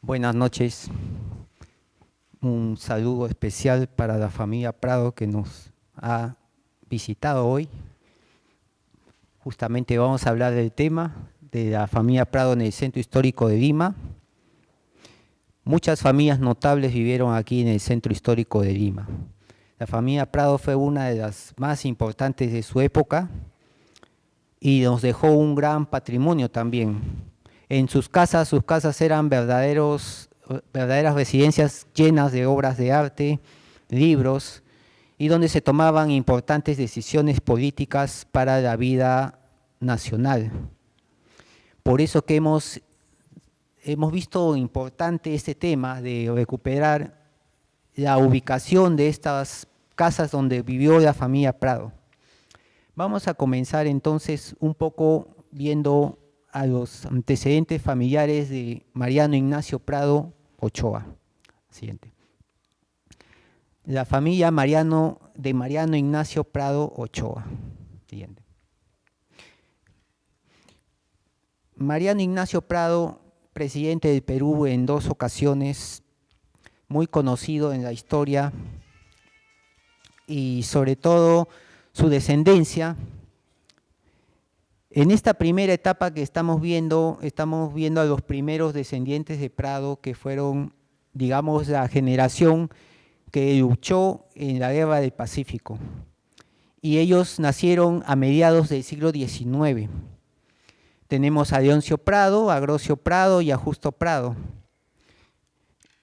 Buenas noches. Un saludo especial para la familia Prado que nos ha visitado hoy. Justamente vamos a hablar del tema de la familia Prado en el Centro Histórico de Lima. Muchas familias notables vivieron aquí en el Centro Histórico de Lima. La familia Prado fue una de las más importantes de su época y nos dejó un gran patrimonio también. En sus casas eran verdaderas residencias llenas de obras de arte, libros, y donde se tomaban importantes decisiones políticas para la vida nacional. Por eso que hemos visto importante este tema de recuperar la ubicación de estas casas donde vivió la familia Prado. Vamos a comenzar entonces un poco viendo a los antecedentes familiares de Mariano Ignacio Prado Ochoa. Siguiente. La familia de Mariano Ignacio Prado Ochoa. Siguiente. Mariano Ignacio Prado, presidente del Perú en 2 ocasiones, muy conocido en la historia, y sobre todo su descendencia. En esta primera etapa que estamos viendo a los primeros descendientes de Prado, que fueron, digamos, la generación que luchó en la Guerra del Pacífico. Y ellos nacieron a mediados del siglo XIX. Tenemos a Leoncio Prado, a Grosio Prado y a Justo Prado.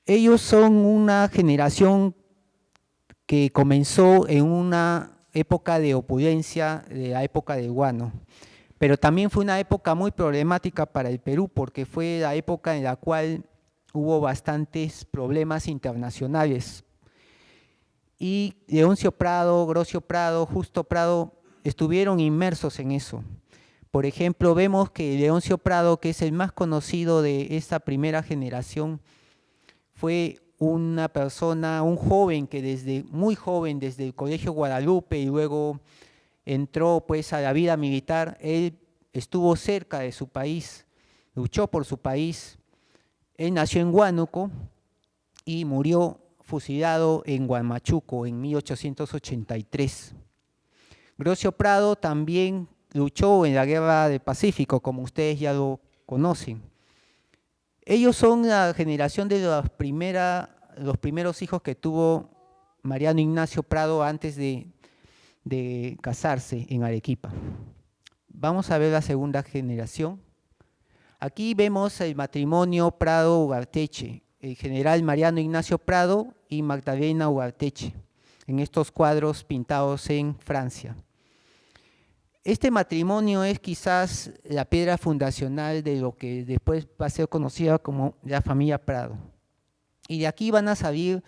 Ellos son una generación que comenzó en una época de opulencia, de la época del guano. Pero también fue una época muy problemática para el Perú, porque fue la época en la cual hubo bastantes problemas internacionales. Y Leoncio Prado, Grosio Prado, Justo Prado estuvieron inmersos en eso. Por ejemplo, vemos que Leoncio Prado, que es el más conocido de esta primera generación, fue una persona, un joven que muy joven, desde el Colegio Guadalupe y luego entró pues a la vida militar. Él estuvo cerca de su país, luchó por su país. Él nació en Huánuco y murió fusilado en Huamachuco en 1883. Grosio Prado también luchó en la Guerra del Pacífico, como ustedes ya lo conocen. Ellos son la generación de los primeros hijos que tuvo Mariano Ignacio Prado antes de casarse en Arequipa. Vamos a ver la segunda generación. Aquí vemos el matrimonio Prado-Ugarteche, el general Mariano Ignacio Prado y Magdalena Ugarteche, en estos cuadros pintados en Francia. Este matrimonio es quizás la piedra fundacional de lo que después va a ser conocida como la familia Prado. Y de aquí van a salir,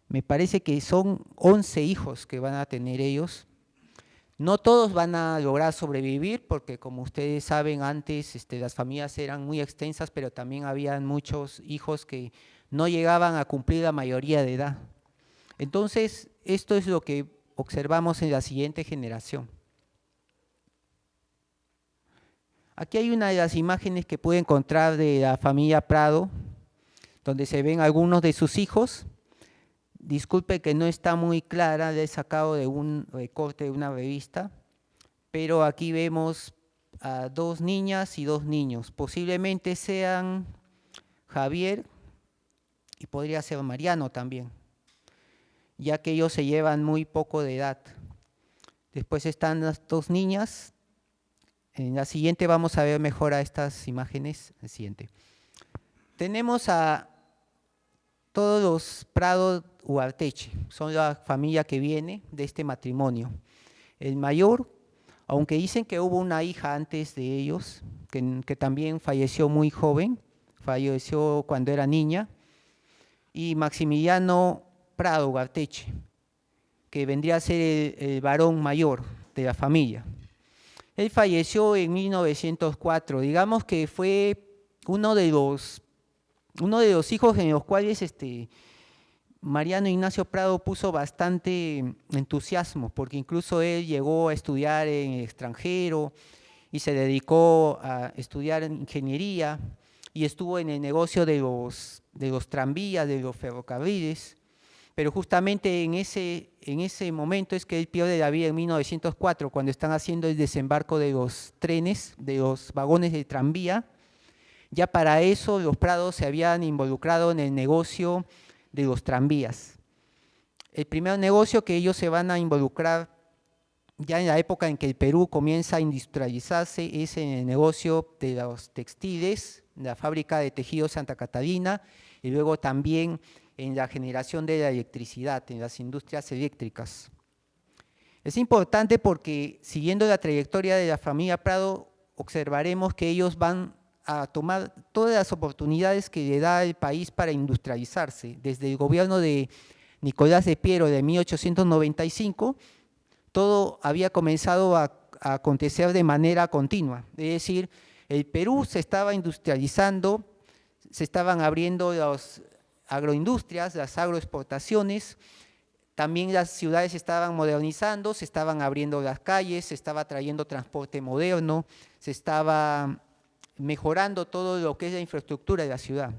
me parece que son 11 hijos que van a tener ellos. No todos van a lograr sobrevivir porque, como ustedes saben, antes las familias eran muy extensas, pero también habían muchos hijos que no llegaban a cumplir la mayoría de edad. Entonces, esto es lo que observamos en la siguiente generación. Aquí hay una de las imágenes que pude encontrar de la familia Prado, donde se ven algunos de sus hijos. Disculpe que no está muy clara, la he sacado de un recorte de una revista, pero aquí vemos a 2 niñas y 2 niños. Posiblemente sean Javier y podría ser Mariano también, ya que ellos se llevan muy poco de edad. Después están las 2 niñas. En la siguiente vamos a ver mejor a estas imágenes. El siguiente. Tenemos a todos los Prado Ugarteche, son la familia que viene de este matrimonio. El mayor, aunque dicen que hubo una hija antes de ellos, que también falleció muy joven, falleció cuando era niña, y Maximiliano Prado Ugarteche, que vendría a ser el varón mayor de la familia. Él falleció en 1904, digamos que fue uno de los hijos en los cuales Mariano Ignacio Prado puso bastante entusiasmo, porque incluso él llegó a estudiar en el extranjero y se dedicó a estudiar ingeniería y estuvo en el negocio de los los tranvías, de los ferrocarriles, pero justamente en ese momento es que él pierde la vida en 1904, cuando están haciendo el desembarco de los trenes, de los vagones de tranvía. Ya para eso los Prados se habían involucrado en el negocio de los tranvías. El primer negocio que ellos se van a involucrar ya en la época en que el Perú comienza a industrializarse es en el negocio de los textiles, la fábrica de tejidos Santa Catalina, y luego también en la generación de la electricidad, en las industrias eléctricas. Es importante porque, siguiendo la trayectoria de la familia Prado, observaremos que ellos van a tomar todas las oportunidades que le da el país para industrializarse. Desde el gobierno de Nicolás de Piero de 1895, todo había comenzado a acontecer de manera continua. Es decir, el Perú se estaba industrializando, se estaban abriendo las agroindustrias, las agroexportaciones, también las ciudades se estaban modernizando, se estaban abriendo las calles, se estaba trayendo transporte moderno, se estaba mejorando todo lo que es la infraestructura de la ciudad.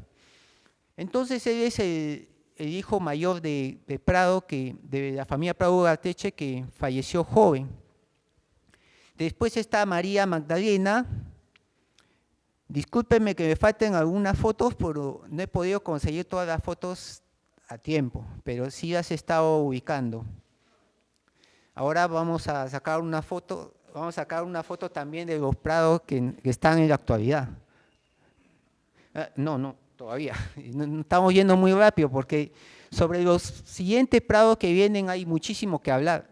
Entonces él es el hijo mayor de Prado, de la familia Prado Ugarteche, que falleció joven. Después está María Magdalena. Discúlpenme que me falten algunas fotos, pero no he podido conseguir todas las fotos a tiempo, pero sí las he estado ubicando. Ahora vamos a sacar una foto también de los Prados que están en la actualidad. No, todavía, no estamos yendo muy rápido porque sobre los siguientes Prados que vienen hay muchísimo que hablar.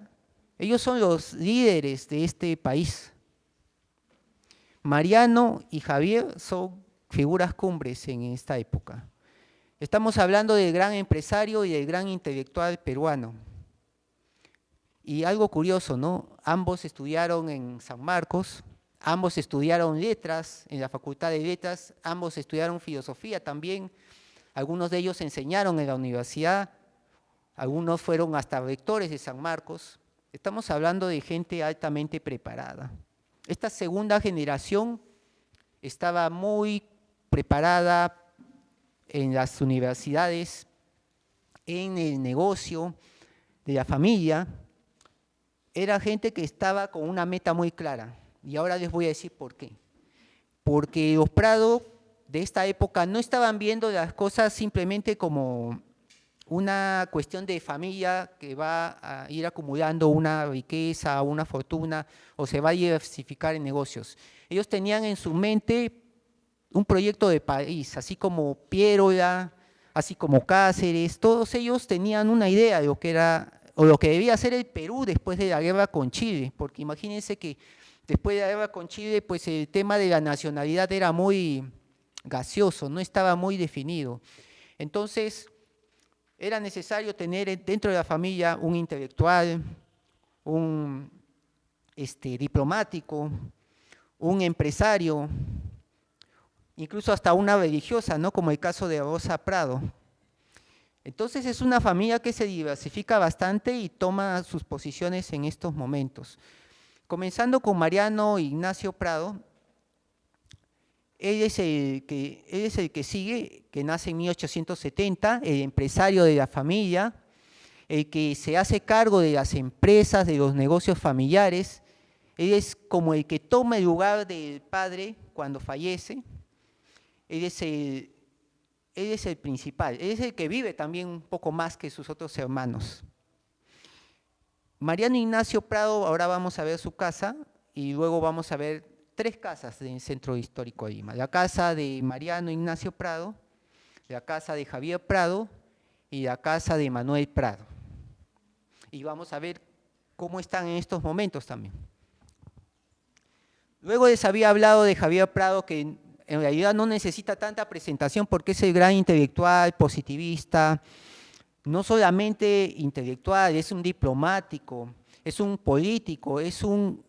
Ellos son los líderes de este país. Mariano y Javier son figuras cumbres en esta época. Estamos hablando del gran empresario y del gran intelectual peruano. Y algo curioso, ¿no? Ambos estudiaron en San Marcos, ambos estudiaron letras en la Facultad de Letras, ambos estudiaron filosofía también, algunos de ellos enseñaron en la universidad, algunos fueron hasta rectores de San Marcos. Estamos hablando de gente altamente preparada. Esta segunda generación estaba muy preparada en las universidades, en el negocio de la familia. Era gente que estaba con una meta muy clara, y ahora les voy a decir por qué. Porque los Prado de esta época no estaban viendo las cosas simplemente como una cuestión de familia que va a ir acumulando una riqueza, una fortuna, o se va a diversificar en negocios. Ellos tenían en su mente un proyecto de país, así como Piérola, así como Cáceres, todos ellos tenían una idea de lo que era o lo que debía hacer el Perú después de la guerra con Chile, porque imagínense que después de la guerra con Chile, pues el tema de la nacionalidad era muy gaseoso, no estaba muy definido. Entonces, era necesario tener dentro de la familia un intelectual, un diplomático, un empresario, incluso hasta una religiosa, ¿no? Como el caso de Rosa Prado. Entonces es una familia que se diversifica bastante y toma sus posiciones en estos momentos. Comenzando con Mariano Ignacio Prado, él es el que sigue, que nace en 1870, el empresario de la familia, el que se hace cargo de las empresas, de los negocios familiares. Él es como el que toma el lugar del padre cuando fallece. Él es el principal, él es el que vive también un poco más que sus otros hermanos. Mariano Ignacio Prado, ahora vamos a ver su casa y luego vamos a ver 3 casas del Centro Histórico de Lima. La casa de Mariano Ignacio Prado, la casa de Javier Prado y la casa de Manuel Prado. Y vamos a ver cómo están en estos momentos también. Luego les había hablado de Javier Prado, que en realidad no necesita tanta presentación porque es el gran intelectual, positivista, no solamente intelectual, es un diplomático, es un político, es un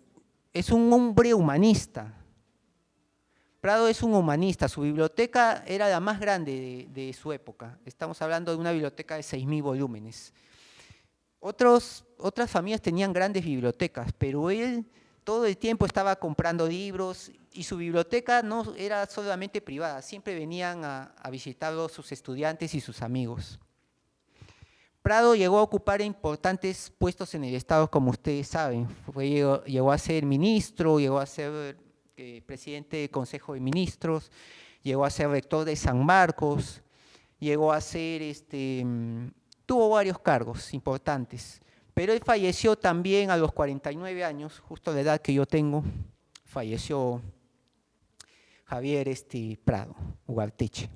hombre humanista. Prado es un humanista, su biblioteca era la más grande de su época, estamos hablando de una biblioteca de 6.000 volúmenes. Otras familias tenían grandes bibliotecas, pero él todo el tiempo estaba comprando libros y su biblioteca no era solamente privada, siempre venían a visitarlo sus estudiantes y sus amigos. Prado llegó a ocupar importantes puestos en el Estado, como ustedes saben. Llegó a ser ministro, llegó a ser presidente del Consejo de Ministros, llegó a ser rector de San Marcos, llegó a ser, tuvo varios cargos importantes. Pero él falleció también a los 49 años, justo la edad que yo tengo, falleció Javier Prado Ugarteche.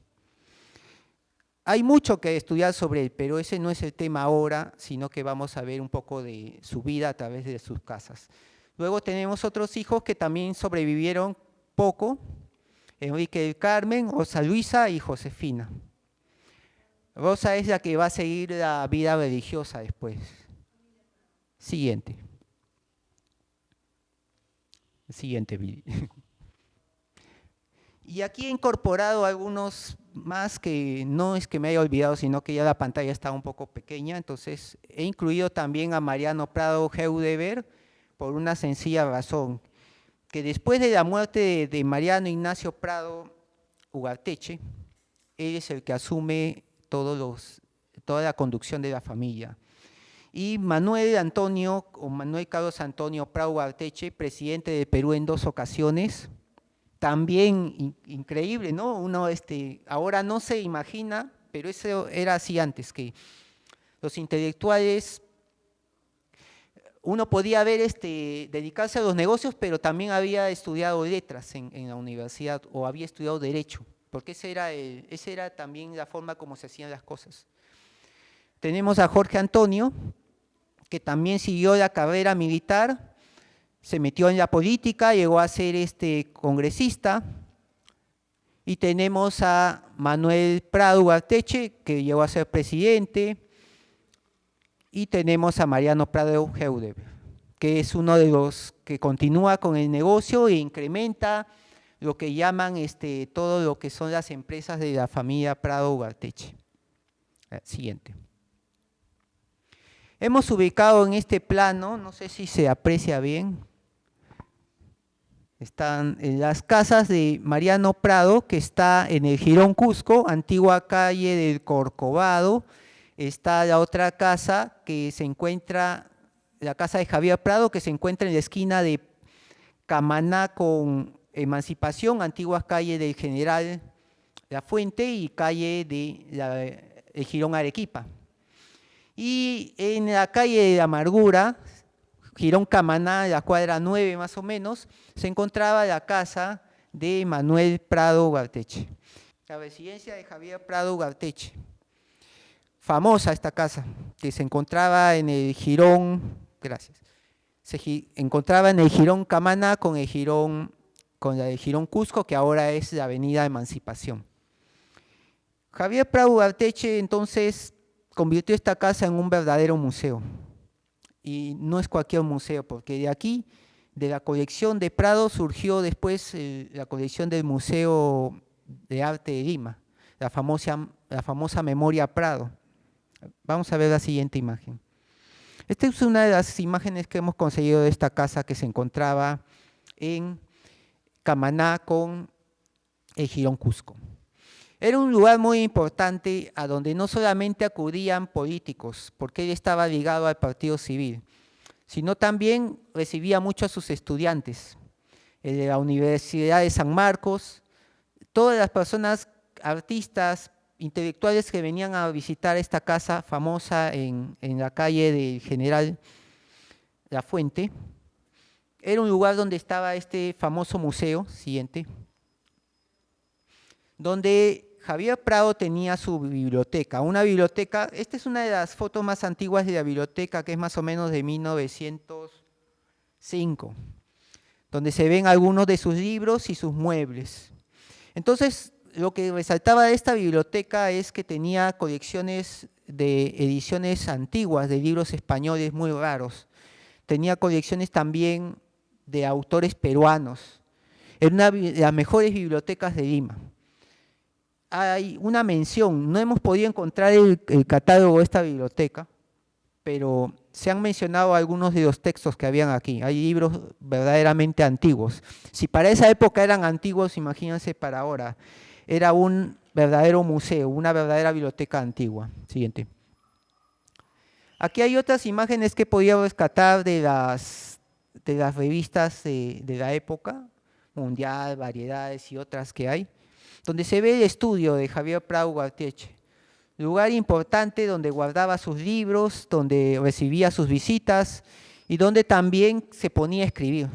Hay mucho que estudiar sobre él, pero ese no es el tema ahora, sino que vamos a ver un poco de su vida a través de sus casas. Luego tenemos otros hijos que también sobrevivieron poco, Enrique del Carmen, Rosa Luisa y Josefina. Rosa es la que va a seguir la vida religiosa después. Siguiente. Siguiente vídeo. Y aquí he incorporado algunos más que no es que me haya olvidado, sino que ya la pantalla está un poco pequeña, entonces he incluido también a Mariano Prado Heudever por una sencilla razón, que después de la muerte de Mariano Ignacio Prado Ugarteche, él es el que asume toda la conducción de la familia. Y Manuel Carlos Antonio Prado Ugarteche, presidente de Perú en 2 ocasiones, también increíble, ¿no? Uno ahora no se imagina, pero eso era así antes, que los intelectuales, uno podía dedicarse a los negocios, pero también había estudiado letras en la universidad o había estudiado derecho, porque esa era también la forma como se hacían las cosas. Tenemos a Jorge Antonio, que también siguió la carrera militar, se metió en la política, llegó a ser congresista, y tenemos a Manuel Prado Ugarteche, que llegó a ser presidente, y tenemos a Mariano Prado Heudever, que es uno de los que continúa con el negocio e incrementa lo que llaman todo lo que son las empresas de la familia Prado Ugarteche. Siguiente. Hemos ubicado en este plano, no sé si se aprecia bien, están en las casas de Mariano Prado, que está en el Jirón Cusco, antigua calle del Corcovado. Está la otra casa que se encuentra, la casa de Javier Prado, que se encuentra en la esquina de Camaná con Emancipación, antigua calle del General La Fuente y calle del Jirón Arequipa. Y en la calle de la Amargura, Jirón Camaná, la cuadra 9 más o menos, se encontraba la casa de Manuel Prado Ugarteche, la residencia de Javier Prado Ugarteche. Famosa esta casa, que se encontraba en el Jirón, encontraba en el Jirón Camaná con la de Jirón Cusco, que ahora es la avenida Emancipación. Javier Prado Ugarteche entonces convirtió esta casa en un verdadero museo. Y no es cualquier museo, porque de aquí, de la colección de Prado, surgió después la colección del Museo de Arte de Lima, la famosa Memoria Prado. Vamos a ver la siguiente imagen. Esta es una de las imágenes que hemos conseguido de esta casa que se encontraba en Camaná con el Jirón Cusco. Era un lugar muy importante a donde no solamente acudían políticos, porque él estaba ligado al Partido Civil, sino también recibía mucho a sus estudiantes, de la Universidad de San Marcos, todas las personas, artistas, intelectuales que venían a visitar esta casa famosa en la calle del General La Fuente. Era un lugar donde estaba este famoso museo, siguiente, donde Javier Prado tenía su biblioteca, esta es una de las fotos más antiguas de la biblioteca, que es más o menos de 1905, donde se ven algunos de sus libros y sus muebles. Entonces, lo que resaltaba de esta biblioteca es que tenía colecciones de ediciones antiguas de libros españoles muy raros. Tenía colecciones también de autores peruanos. Era una de las mejores bibliotecas de Lima. Hay una mención, no hemos podido encontrar el catálogo de esta biblioteca, pero se han mencionado algunos de los textos que habían aquí. Hay libros verdaderamente antiguos. Si para esa época eran antiguos, imagínense para ahora. Era un verdadero museo, una verdadera biblioteca antigua. Siguiente. Aquí hay otras imágenes que he podido rescatar de las revistas de la época, Mundial, Variedades y otras que hay, donde se ve el estudio de Javier Prado Ugarteche. Lugar importante donde guardaba sus libros, donde recibía sus visitas y donde también se ponía a escribir.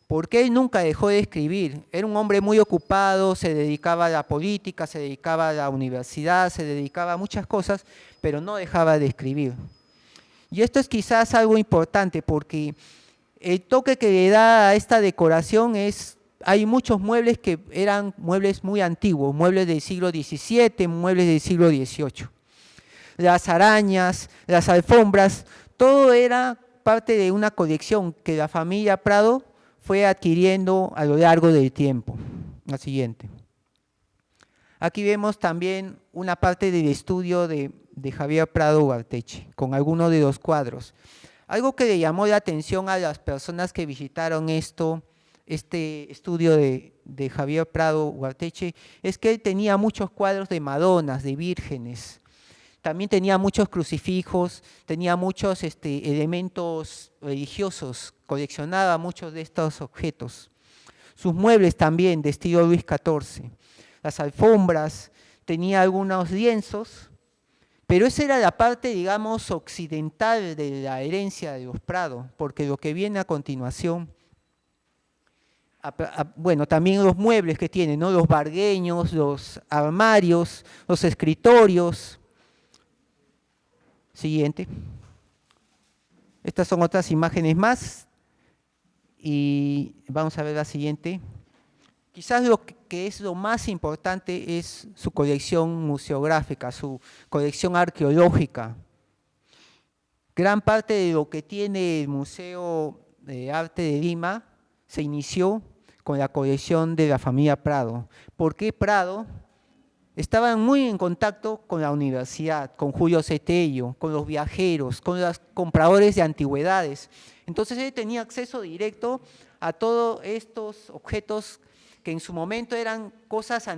Porque él nunca dejó de escribir. Era un hombre muy ocupado, se dedicaba a la política, se dedicaba a la universidad, se dedicaba a muchas cosas, pero no dejaba de escribir. Y esto es quizás algo importante porque el toque que le da a esta decoración es, hay muchos muebles que eran muebles muy antiguos, muebles del siglo XVII, muebles del siglo XVIII. Las arañas, las alfombras, todo era parte de una colección que la familia Prado fue adquiriendo a lo largo del tiempo. La siguiente. Aquí vemos también una parte del estudio de Javier Prado Ugarteche, con algunos de los cuadros. Algo que le llamó la atención a las personas que visitaron este estudio de Javier Prado Ugarteche, es que él tenía muchos cuadros de Madonas, de vírgenes, también tenía muchos crucifijos, tenía muchos elementos religiosos, coleccionaba muchos de estos objetos. Sus muebles también, de estilo Luis XIV, las alfombras, tenía algunos lienzos, pero esa era la parte, digamos, occidental de la herencia de los Prado, porque lo que viene a continuación, bueno, también los muebles que tienen, ¿no? Los vargueños, los armarios, los escritorios. Siguiente. Estas son otras imágenes más y vamos a ver la siguiente. Quizás lo que es lo más importante es su colección museográfica, su colección arqueológica. Gran parte de lo que tiene el Museo de Arte de Lima se inició con la colección de la familia Prado. ¿Por qué Prado? Estaban muy en contacto con la universidad, con Julio Cetello, con los viajeros, con los compradores de antigüedades. Entonces él tenía acceso directo a todos estos objetos que en su momento eran cosas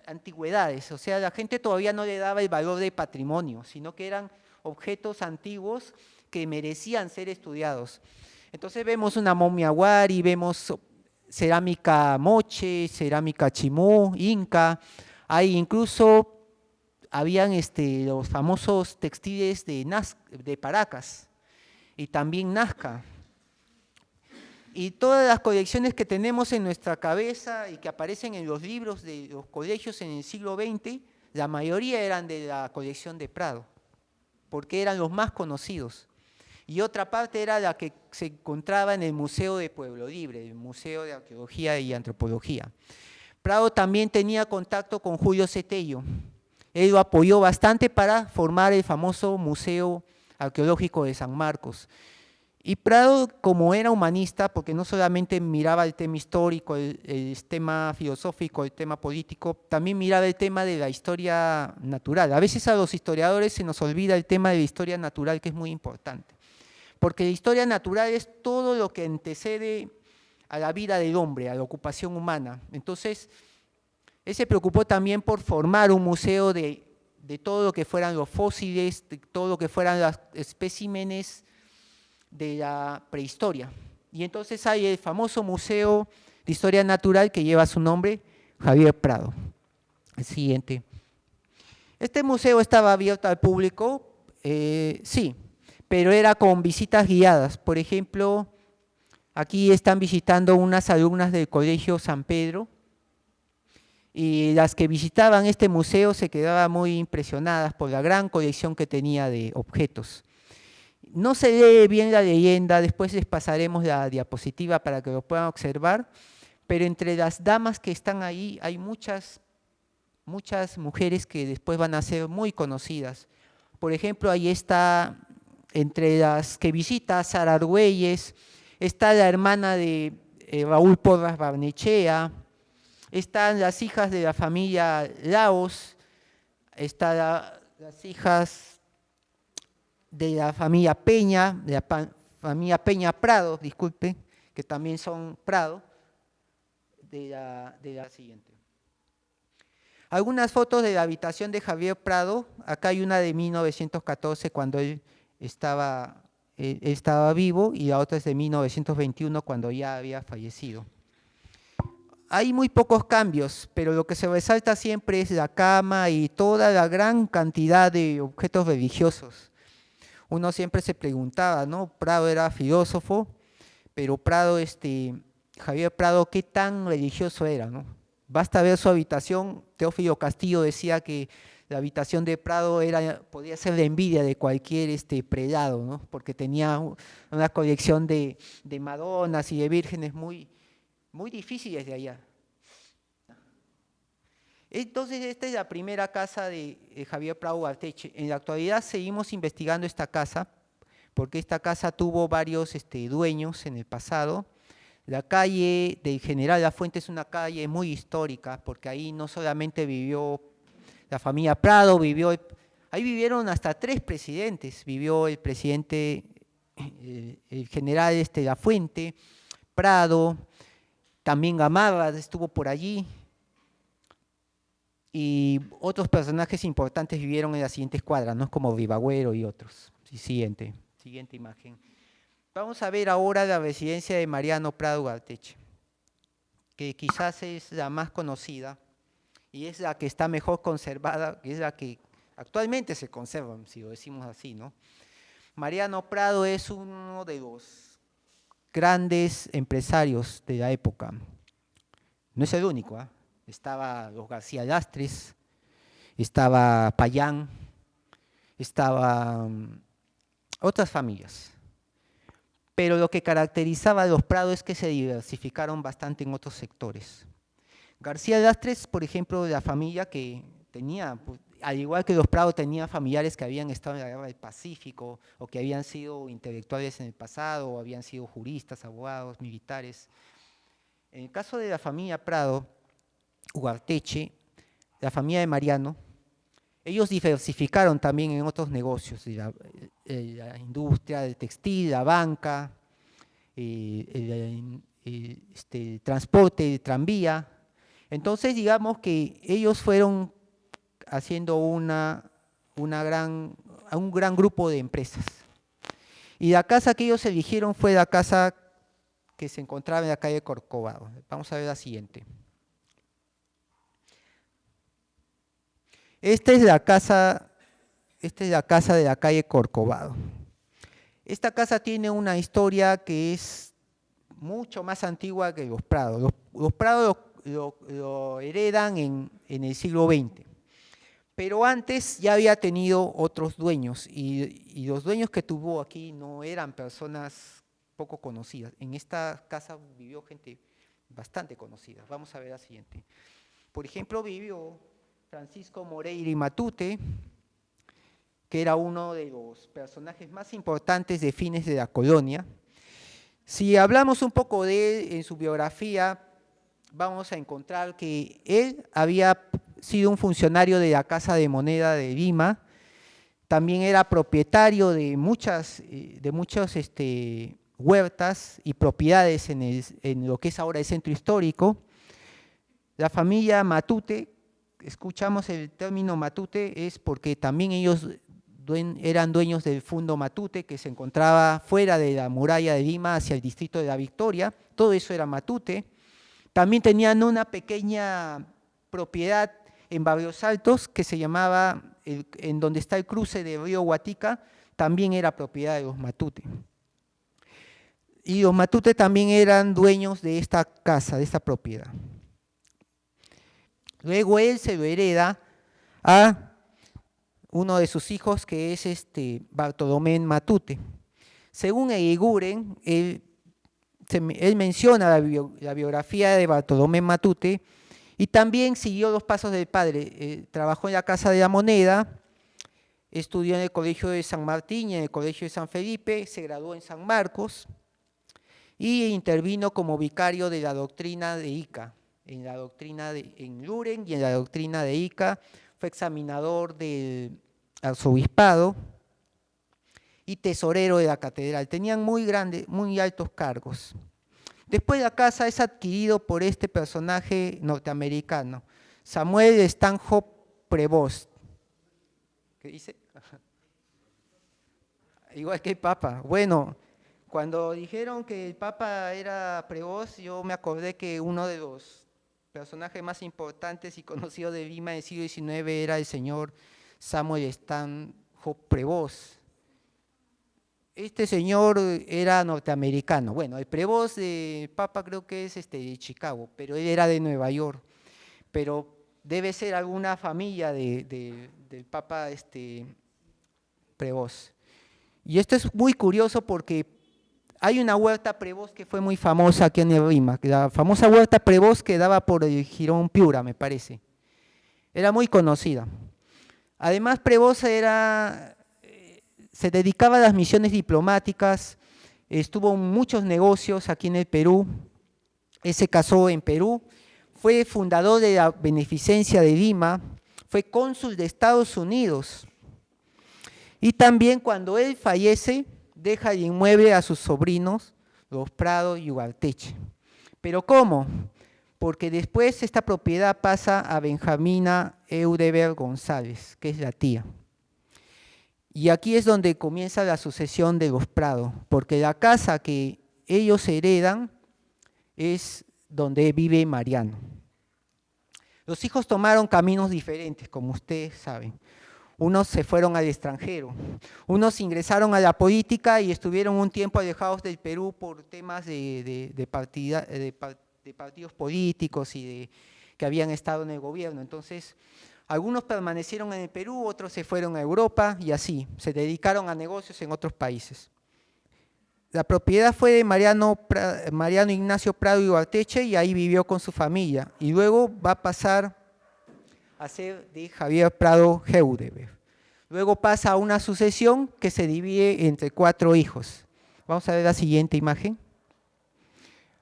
antigüedades, o sea, la gente todavía no le daba el valor de patrimonio, sino que eran objetos antiguos que merecían ser estudiados. Entonces vemos una momia huari, vemos cerámica moche, cerámica chimú, inca, hay incluso, habían los famosos textiles de Paracas y también Nazca. Y todas las colecciones que tenemos en nuestra cabeza y que aparecen en los libros de los colegios en el siglo XX, la mayoría eran de la colección de Prado, porque eran los más conocidos. Y otra parte era la que se encontraba en el Museo de Pueblo Libre, el Museo de Arqueología y Antropología. Prado también tenía contacto con Julio Cetello. Él lo apoyó bastante para formar el famoso Museo Arqueológico de San Marcos. Y Prado, como era humanista, porque no solamente miraba el tema histórico, el tema filosófico, el tema político, también miraba el tema de la historia natural. A veces a los historiadores se nos olvida el tema de la historia natural, que es muy importante. Porque la historia natural es todo lo que antecede a la vida del hombre, a la ocupación humana. Entonces, él se preocupó también por formar un museo de todo lo que fueran los fósiles, de todo lo que fueran los especímenes de la prehistoria. Y entonces hay el famoso Museo de Historia Natural que lleva su nombre, Javier Prado. El siguiente. ¿Este museo estaba abierto al público? Sí, pero era con visitas guiadas. Por ejemplo, aquí están visitando unas alumnas del Colegio San Pedro y las que visitaban este museo se quedaban muy impresionadas por la gran colección que tenía de objetos. No se lee bien la leyenda, después les pasaremos la diapositiva para que lo puedan observar, pero entre las damas que están ahí hay muchas mujeres que después van a ser muy conocidas. Por ejemplo, ahí está, entre las que visita, Sara Argüelles, está la hermana de Raúl Porras Barnechea, están las hijas de la familia Laos, están las hijas de la familia Peña, de la familia Peña Prado, disculpe, que también son Prado, de la siguiente. Algunas fotos de la habitación de Javier Prado, acá hay una de 1914 cuando él estaba vivo y la otra es de 1921 cuando ya había fallecido. Hay muy pocos cambios, pero lo que se resalta siempre es la cama y toda la gran cantidad de objetos religiosos. Uno siempre se preguntaba, ¿no? Prado era filósofo, pero Javier Prado, ¿qué tan religioso era, no? Basta ver su habitación. Teófilo Castillo decía que la habitación de Prado podía ser la envidia de cualquier prelado, ¿no? Porque tenía una colección de Madonas y de vírgenes muy difíciles de hallar. Entonces, esta es la primera casa de Javier Prado Ugarteche. En la actualidad seguimos investigando esta casa, porque esta casa tuvo varios dueños en el pasado. La calle del General Lafuente es una calle muy histórica, porque ahí no solamente vivió la familia Prado, ahí vivieron hasta 3 presidentes. Vivió el presidente, el general Lafuente, Prado, también Gamarra estuvo por allí, y otros personajes importantes vivieron en las siguientes cuadras, ¿no? Como Ribagüero y otros. Siguiente imagen. Vamos a ver ahora la residencia de Mariano Prado Ugarteche, que quizás es la más conocida y es la que está mejor conservada, que es la que actualmente se conserva, si lo decimos así, ¿no? Mariano Prado es uno de los grandes empresarios de la época. No es el único, ¿eh? Estaba los García Lastres, estaba Payán, estaban otras familias. Pero lo que caracterizaba a los Prado es que se diversificaron bastante en otros sectores. García Lastres, por ejemplo, de la familia que tenía, pues, al igual que los Prado, tenía familiares que habían estado en la Guerra del Pacífico o que habían sido intelectuales en el pasado o habían sido juristas, abogados, militares. En el caso de la familia Prado Ugarteche, la familia de Mariano, ellos diversificaron también en otros negocios, la industria del textil, la banca, el transporte, el tranvía. Entonces, digamos que ellos fueron haciendo un gran grupo de empresas. Y la casa que ellos eligieron fue la casa que se encontraba en la calle Corcovado. Vamos a ver la siguiente. Esta es la casa de la calle Corcovado. Esta casa tiene una historia que es mucho más antigua que los Prado. Los Prado lo heredan en el siglo XX, pero antes ya había tenido otros dueños y los dueños que tuvo aquí no eran personas poco conocidas. En esta casa vivió gente bastante conocida. Vamos a ver la siguiente. Por ejemplo, vivió Francisco Moreira y Matute, que era uno de los personajes más importantes de fines de la colonia. Si hablamos un poco de él en su biografía, vamos a encontrar que él había sido un funcionario de la Casa de Moneda de Lima, también era propietario de muchas huertas y propiedades en lo que es ahora el centro histórico. La familia Matute, escuchamos el término Matute, es porque también ellos eran dueños del Fundo Matute, que se encontraba fuera de la muralla de Lima hacia el distrito de La Victoria. Todo eso era Matute. También tenían una pequeña propiedad en Barrios Altos que se llamaba, en donde está el cruce de Río Guatica, también era propiedad de los Matute. Y los Matute también eran dueños de esta casa, de esta propiedad. Luego él se lo hereda a uno de sus hijos, que es Bartolomé Matute. Según Eguiguren, él menciona la biografía de Bartolomé Matute y también siguió los pasos del padre. Trabajó en la Casa de la Moneda, estudió en el Colegio de San Martín y en el Colegio de San Felipe, se graduó en San Marcos y intervino como vicario de la doctrina de Ica, en Luren y en la doctrina de Ica. Fue examinador del arzobispado y tesorero de la catedral. Tenían muy altos cargos. Después la casa es adquirido por este personaje norteamericano, Samuel Stanhope Prevost. ¿Qué dice? Igual que el Papa. Bueno, cuando dijeron que el Papa era Prevost, yo me acordé que uno de los personajes más importantes y conocidos de Lima del siglo XIX era el señor Samuel Stanhope Prevost. Este señor era norteamericano. Bueno, el Prevost de Papa creo que es de Chicago, pero él era de Nueva York. Pero debe ser alguna familia del Papa Prevost. Y esto es muy curioso porque hay una huerta Prevost que fue muy famosa aquí en Lima, la famosa huerta Prevost que daba por el Jirón Piura, me parece. Era muy conocida. Además, Prevost se dedicaba a las misiones diplomáticas, estuvo en muchos negocios aquí en el Perú, él se casó en Perú, fue fundador de la Beneficencia de Lima, fue cónsul de Estados Unidos y también cuando él fallece deja el inmueble a sus sobrinos, los Prado y Ugarteche. ¿Pero cómo? Porque después esta propiedad pasa a Benjamina Eudeber González, que es la tía. Y aquí es donde comienza la sucesión de los Prado, porque la casa que ellos heredan es donde vive Mariano. Los hijos tomaron caminos diferentes, como ustedes saben. Unos se fueron al extranjero, unos ingresaron a la política y estuvieron un tiempo alejados del Perú por temas de partidos políticos y que habían estado en el gobierno. Entonces, algunos permanecieron en el Perú, otros se fueron a Europa y así, se dedicaron a negocios en otros países. La propiedad fue de Mariano Ignacio Prado y Ugarteche y ahí vivió con su familia. Y luego va a pasar a ser de Javier Prado Heudeber. Luego pasa a una sucesión que se divide entre 4 hijos. Vamos a ver la siguiente imagen.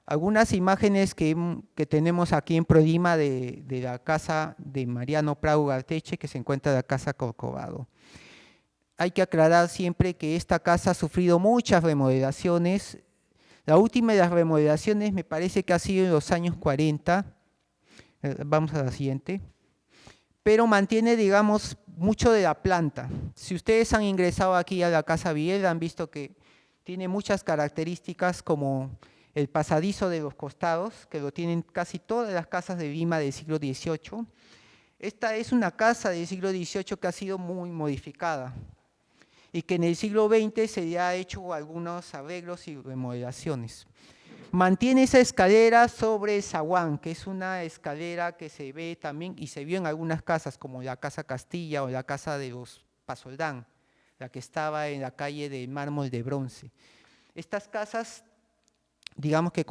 Algunas imágenes que tenemos aquí en Prolima de la casa de Mariano Prado Ugarteche, que se encuentra en la casa Corcovado. Hay que aclarar siempre que esta casa ha sufrido muchas remodelaciones. La última de las remodelaciones me parece que ha sido en los años 40. Vamos a la siguiente. Pero mantiene, digamos, mucho de la planta. Si ustedes han ingresado aquí a la Casa Biel, han visto que tiene muchas características como el pasadizo de los costados, que lo tienen casi todas las casas de Lima del siglo XVIII. Esta es una casa del siglo XVIII que ha sido muy modificada y que en el siglo XX se le ha hecho algunos arreglos y remodelaciones. Mantiene esa escalera sobre el zaguán, que es una escalera que se ve también y se vio en algunas casas, como la Casa Castilla o la Casa de los Pasoldán, la que estaba en la calle de Mármol de Bronce. Estas casas, digamos que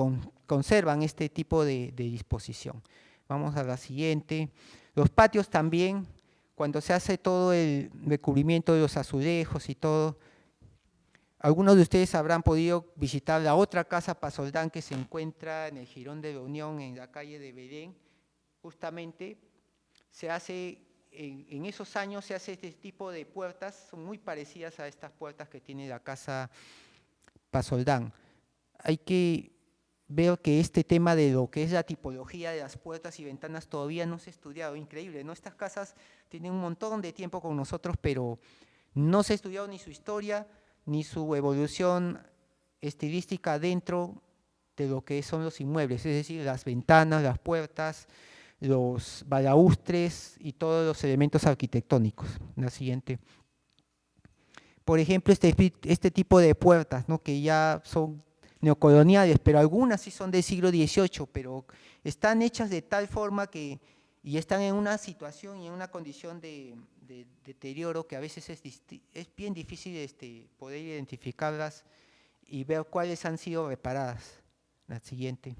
conservan este tipo de disposición. Vamos a la siguiente. Los patios también, cuando se hace todo el recubrimiento de los azulejos y todo, algunos de ustedes habrán podido visitar la otra casa Pasoldán que se encuentra en el Jirón de la Unión, en la calle de Belén. Justamente se hace, en esos años se hace este tipo de puertas, son muy parecidas a estas puertas que tiene la casa Pasoldán. Hay que ver que este tema de lo que es la tipología de las puertas y ventanas todavía no se ha estudiado, increíble, ¿no? Estas casas tienen un montón de tiempo con nosotros, pero no se ha estudiado ni su historia, ni su evolución estilística dentro de lo que son los inmuebles, es decir, las ventanas, las puertas, los balaustres y todos los elementos arquitectónicos. La siguiente. Por ejemplo, este tipo de puertas, ¿no? Que ya son neocoloniales, pero algunas sí son del siglo XVIII, pero están hechas de tal forma que, y están en una situación y en una condición de deterioro que a veces es bien difícil poder identificarlas y ver cuáles han sido reparadas. La siguiente.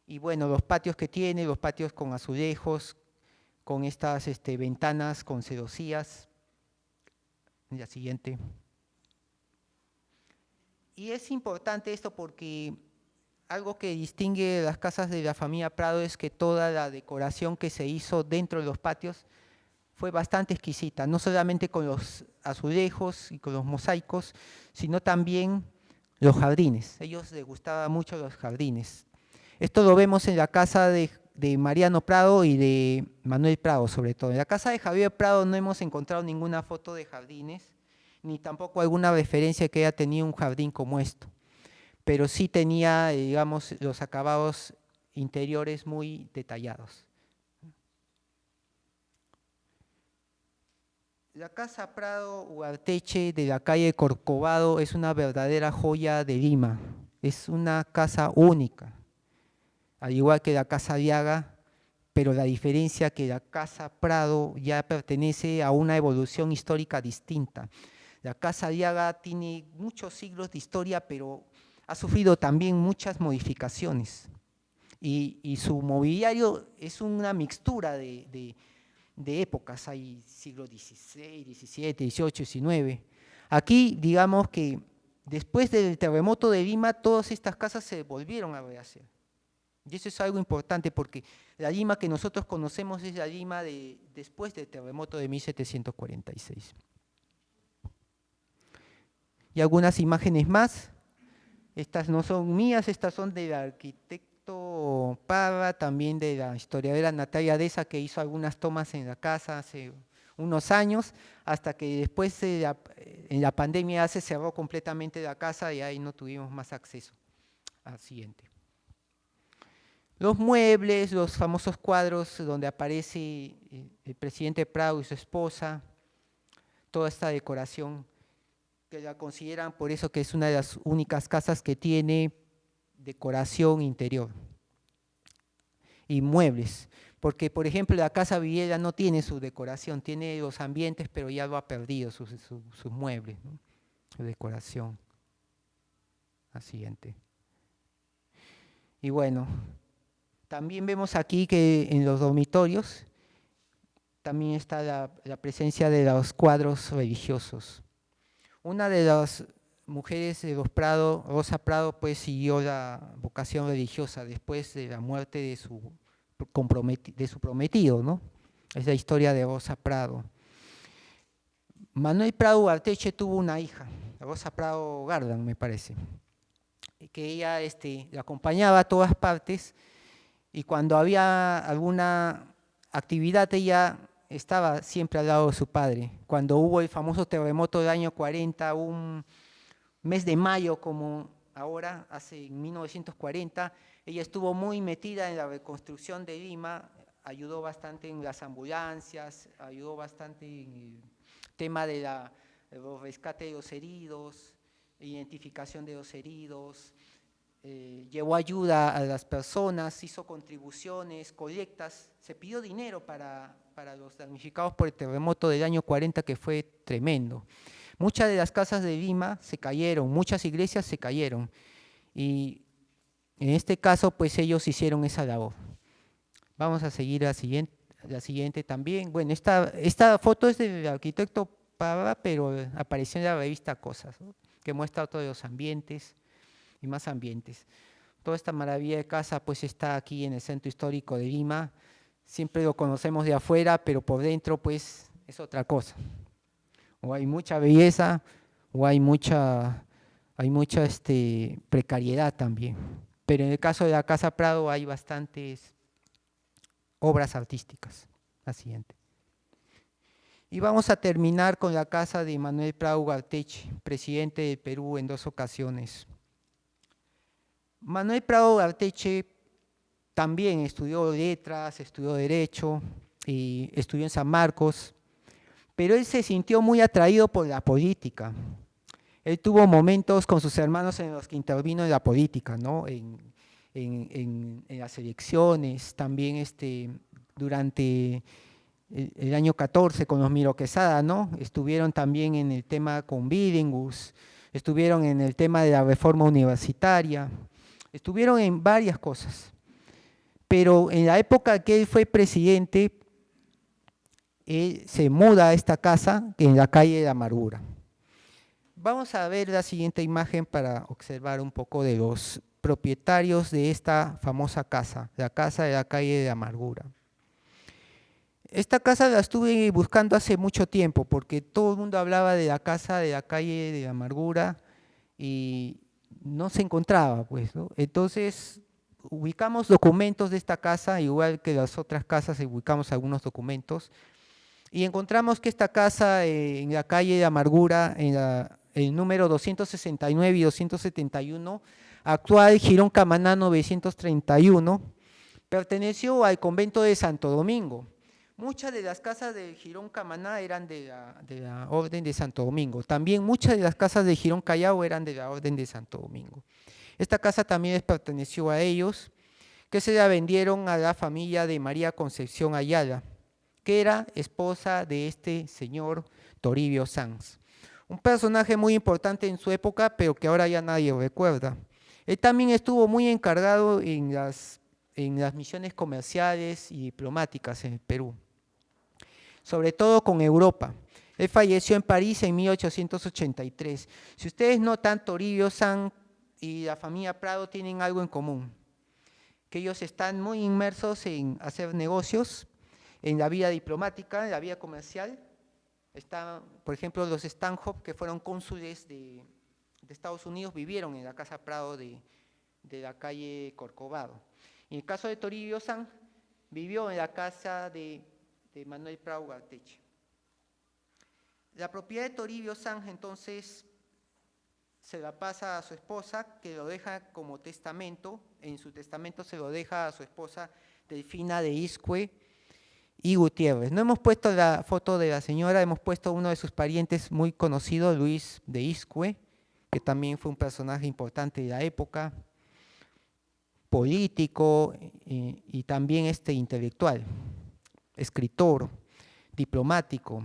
Y bueno, los patios que tiene, los patios con azulejos, con estas ventanas con celosías. La siguiente. Y es importante esto porque algo que distingue las casas de la familia Prado es que toda la decoración que se hizo dentro de los patios fue bastante exquisita, no solamente con los azulejos y con los mosaicos, sino también los jardines. A ellos les gustaban mucho los jardines. Esto lo vemos en la casa de Mariano Prado y de Manuel Prado, sobre todo. En la casa de Javier Prado no hemos encontrado ninguna foto de jardines, ni tampoco alguna referencia que haya tenido un jardín como esto, pero sí tenía, digamos, los acabados interiores muy detallados. La casa Prado Ugarteche de la calle Corcovado es una verdadera joya de Lima, es una casa única, al igual que la casa Diaga, pero la diferencia es que la casa Prado ya pertenece a una evolución histórica distinta. La casa Diaga tiene muchos siglos de historia, pero ha sufrido también muchas modificaciones y su mobiliario es una mixtura de épocas, hay siglo XVI, XVII, XVIII, XIX. Aquí, digamos que después del terremoto de Lima, todas estas casas se volvieron a rehacer. Y eso es algo importante porque la Lima que nosotros conocemos es la Lima después del terremoto de 1746. Y algunas imágenes más, estas no son mías, estas son del arquitecto Parra, también de la historiadora Natalia Deza, que hizo algunas tomas en la casa hace unos años, hasta que después en la pandemia se cerró completamente la casa y ahí no tuvimos más acceso al siguiente. Los muebles, los famosos cuadros donde aparece el presidente Prado y su esposa, toda esta decoración que la consideran por eso que es una de las únicas casas que tiene decoración interior y muebles, porque por ejemplo la casa Villela no tiene su decoración, tiene los ambientes pero ya lo ha perdido sus muebles, ¿no? Su decoración. La siguiente. Y bueno, también vemos aquí que en los dormitorios también está la presencia de los cuadros religiosos. Una de las mujeres de los Prado, Rosa Prado, pues siguió la vocación religiosa después de la muerte de su prometido, ¿no? Es la historia de Rosa Prado. Manuel Prado Ugarteche tuvo una hija, Rosa Prado Gardan, me parece, que ella la acompañaba a todas partes y cuando había alguna actividad ella estaba siempre al lado de su padre. Cuando hubo el famoso terremoto del año 40, un mes de mayo como ahora, en 1940, ella estuvo muy metida en la reconstrucción de Lima, ayudó bastante en las ambulancias, ayudó bastante en el tema de los rescates de los heridos, identificación de los heridos, llevó ayuda a las personas, hizo contribuciones, colectas, se pidió dinero para los damnificados por el terremoto del año 40 que fue tremendo. Muchas de las casas de Lima se cayeron, muchas iglesias se cayeron y en este caso pues ellos hicieron esa labor. Vamos a seguir la siguiente también. Bueno, esta foto es del arquitecto Parra, pero apareció en la revista Cosas, ¿no? Que muestra todos los ambientes y más ambientes. Toda esta maravilla de casa pues está aquí en el centro histórico de Lima, siempre lo conocemos de afuera, pero por dentro pues es otra cosa. O hay mucha belleza o hay mucha precariedad también. Pero en el caso de la Casa Prado hay bastantes obras artísticas. La siguiente. Y vamos a terminar con la casa de Manuel Prado Ugarteche, presidente del Perú en 2 ocasiones. Manuel Prado Ugarteche también estudió letras, estudió derecho y estudió en San Marcos, pero él se sintió muy atraído por la política. Él tuvo momentos con sus hermanos en los que intervino en la política, ¿no? En las elecciones, también durante el año 14 con los Miro Quesada, ¿no? Estuvieron también en el tema con Billinghus, estuvieron en el tema de la reforma universitaria, estuvieron en varias cosas. Pero en la época que él fue presidente, él se muda a esta casa en la calle de la Amargura. Vamos a ver la siguiente imagen para observar un poco de los propietarios de esta famosa casa, la casa de la calle de la Amargura. Esta casa la estuve buscando hace mucho tiempo porque todo el mundo hablaba de la casa de la calle de la Amargura y no se encontraba, pues, ¿no? Entonces, ubicamos documentos de esta casa, igual que las otras casas, ubicamos algunos documentos, y encontramos que esta casa en la calle de Amargura, el número 269 y 271, actual Girón Camaná 931, perteneció al convento de Santo Domingo. Muchas de las casas de Girón Camaná eran de la Orden de Santo Domingo. También muchas de las casas de Girón Callao eran de la Orden de Santo Domingo. Esta casa también les perteneció a ellos, que se la vendieron a la familia de María Concepción Ayala, que era esposa de este señor Toribio Sanz. Un personaje muy importante en su época, pero que ahora ya nadie recuerda. Él también estuvo muy encargado en las misiones comerciales y diplomáticas en el Perú, sobre todo con Europa. Él falleció en París en 1883. Si ustedes notan, Toribio Sanz y la familia Prado tienen algo en común, que ellos están muy inmersos en hacer negocios, en la vida diplomática, en la vida comercial. Está, por ejemplo, los Stanhope, que fueron cónsules de Estados Unidos, vivieron en la Casa Prado de la calle Corcovado. En el caso de Toribio Sanz, vivió en la casa de Manuel Prado Ugarteche. La propiedad de Toribio Sanz, entonces, se la pasa a su esposa, que lo deja como testamento. En su testamento se lo deja a su esposa Delfina de Iscue y Gutiérrez. No hemos puesto la foto de la señora, hemos puesto uno de sus parientes muy conocido, Luis de Iscue, que también fue un personaje importante de la época, político y también intelectual, escritor, diplomático,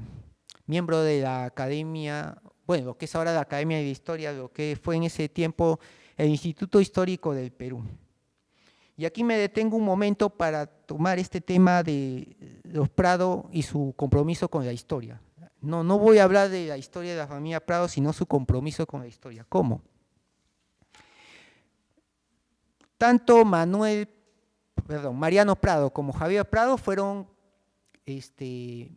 miembro de la Academia, bueno, lo que es ahora la Academia de Historia, lo que fue en ese tiempo el Instituto Histórico del Perú. Y aquí me detengo un momento para tomar este tema de los Prado y su compromiso con la historia. No voy a hablar de la historia de la familia Prado, sino su compromiso con la historia. ¿Cómo? Tanto Mariano Prado como Javier Prado fueron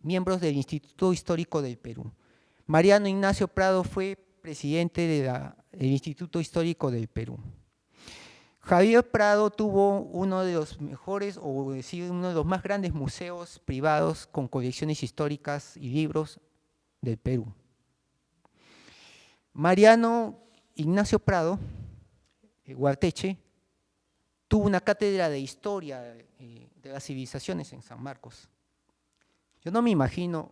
miembros del Instituto Histórico del Perú. Mariano Ignacio Prado fue presidente del Instituto Histórico del Perú. Javier Prado tuvo uno de los mejores, o decir, uno de los más grandes museos privados con colecciones históricas y libros del Perú. Mariano Ignacio Prado Ugarteche tuvo una cátedra de historia de las civilizaciones en San Marcos. Yo no me imagino